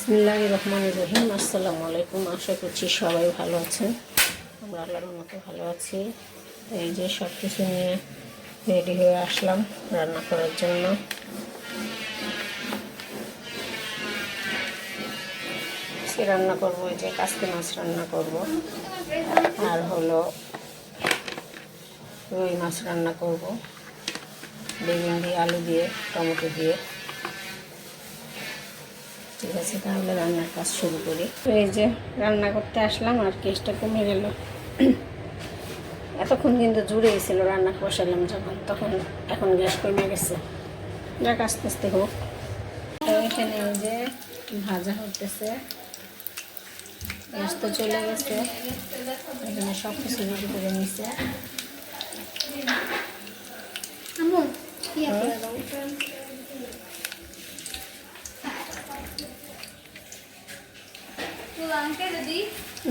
বিসমিল্লাহির রহমানির রহিম। আসসালামু আলাইকুম। আশা করছি সবাই ভালো আছেন। আমরা আল্লাহর মতো ভালো আছি। এই যে সব কিছু নিয়ে রেডি হয়ে আসলাম রান্না করার জন্য। রান্না করবো, এই যে কাসকি মাছ রান্না করব, আর হলো রুই মাছ রান্না করব বেগুন দিয়ে, আলু দিয়ে, টমেটো দিয়ে। ঠিক আছে, তাহলে রান্নার কাজ শুরু করি। তো এই যে রান্না করতে আসলাম আর গ্যাসটা কমে গেল। এতক্ষণ কিন্তু জুড়ে গেছিলো, রান্না বসালাম যখন, তখন এখন গ্যাস কমে গেছে। যাক, আস্তে আস্তে হোক। তো এখানে এই যে ভাজা হতেছে, গ্যাস তো চলে গেছে। এখানে সব কিছু রেডি করে নিছে।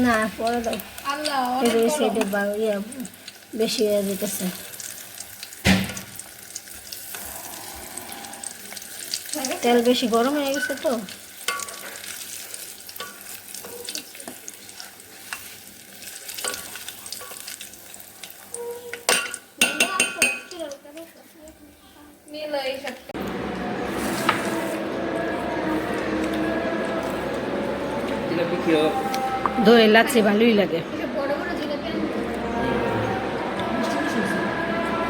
না, পরে দাও। সাইডে বেশি হয়ে যেতেছে। তেল বেশি গরম হয়ে গেছে তো। দই লাচ্ছি ভালোই লাগে।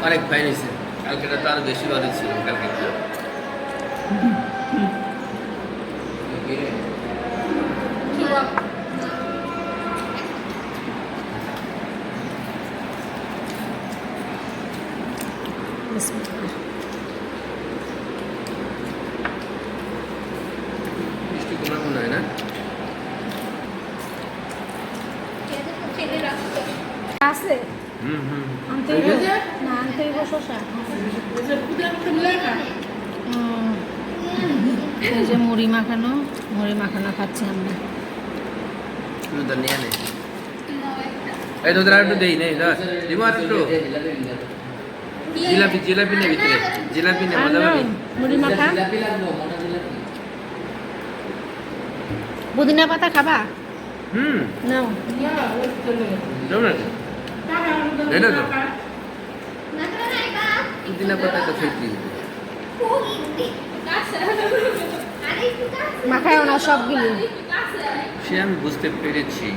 অনেক ফাইন হয়েছে। কালকেটা তো আরো বেশি ভালো ছিল। কালকে মিষ্টি তোমার মনে হয় না? আছে আনতে না, আনতে শসা। এই যে মুড়ি মাখানো খাচ্ছি আমরা। নিয়ে নে, এই তোদের আর একটু দেই নেই, দিব আর একটু। জিলাপি নে ভিতরে, জিলাপি নে, মজা পাবি। মুড়ি মাখা, পুদিনা পাতা খাবা? নাও এটা তো পুদিনা পাতা তো খেতে মাখায় না সবগুলি। সে আমি বুঝতে পেরেছি।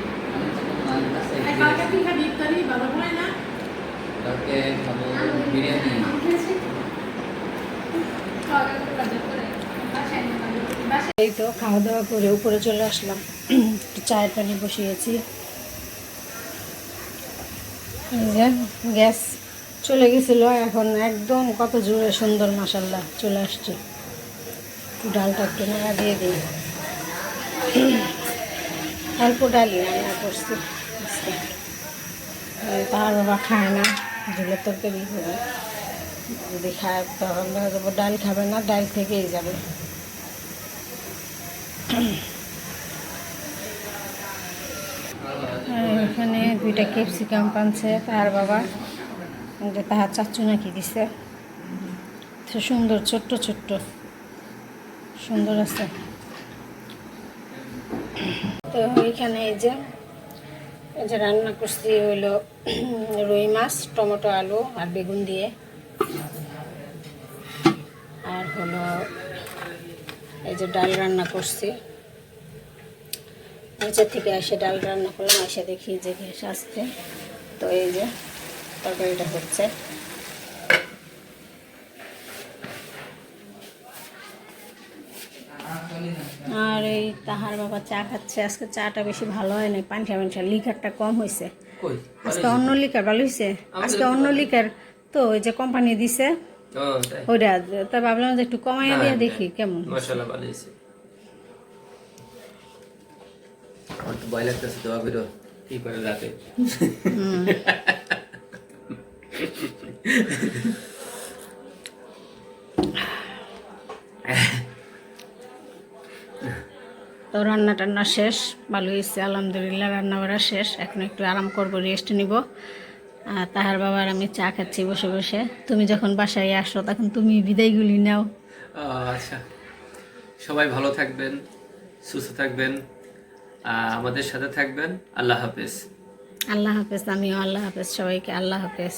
এই তো খাওয়া দাওয়া করে উপরে চলে আসলাম। চায়ের পানি বসিয়েছি। এই যে গ্যাস চলে গেছিলো, এখন একদম কত জোরে সুন্দর মাশাআল্লাহ চলে আসছে। ডালটা একটু নাড়া দিয়ে দিই। অল্প ডালই রান্না করছি। তার বাবা খায় না, ঝুলের তরকারি হবে। যদি খায় তাহলে ডাল খাবে না, ডাল থেকেই যাবে। এখানে দুইটা ক্যাপসিকাম পানছে তাহার বাবা, যে তাহার চাচু নাকি দিছে। সুন্দর, ছোট্ট ছোট্ট সুন্দর আছে। তো এইখানে এই যে রান্না করছি হইলো রুই মাছ, টমেটো, আলু আর বেগুন দিয়ে। আর হলো এই যে ডাল রান্না করছি। নিচের থেকে এসে ডাল রান্না করলাম, এসে দেখি যে গ্যাস আসছে। তো এই যে তরকারিটা হচ্ছে। আর এই তাহার বাবা চা খাচ্ছে। আজকে চাটা বেশি ভালো হয় না, পানসা লিকারটা কম হয়েছে। আজকে অন্য লিকার ভালো হয়েছে। আজকে অন্য লিকার তো ওই যে কোম্পানি দিছে ওইটা, তা ভাবলাম যে একটু কমাইয়া দিয়ে দেখি কেমন। মাশাআল্লাহ ভালো হয়েছে। আমার তো ভয় লাগতেছে, দোয়া করো কি করে রাতে। তো রান্না টান্না শেষ, ভালো হয়েছে আলহামদুলিল্লাহ। রান্না বাড়া শেষ, এখন একটু আরাম করবো, রেস্ট নিব। আর তাহার বাবার আমি চা খাচ্ছি বসে বসে। তুমি যখন বাসায় আসো তখন তুমি বিদায়গুলি নাও। আচ্ছা, সবাই ভালো থাকবেন, সুস্থ থাকবেন, আমাদের সাথে থাকবেন। আল্লাহ হাফেজ। আল্লাহ হাফেজ। আমিও আল্লাহ হাফেজ, সবাইকে আল্লাহ হাফেজ।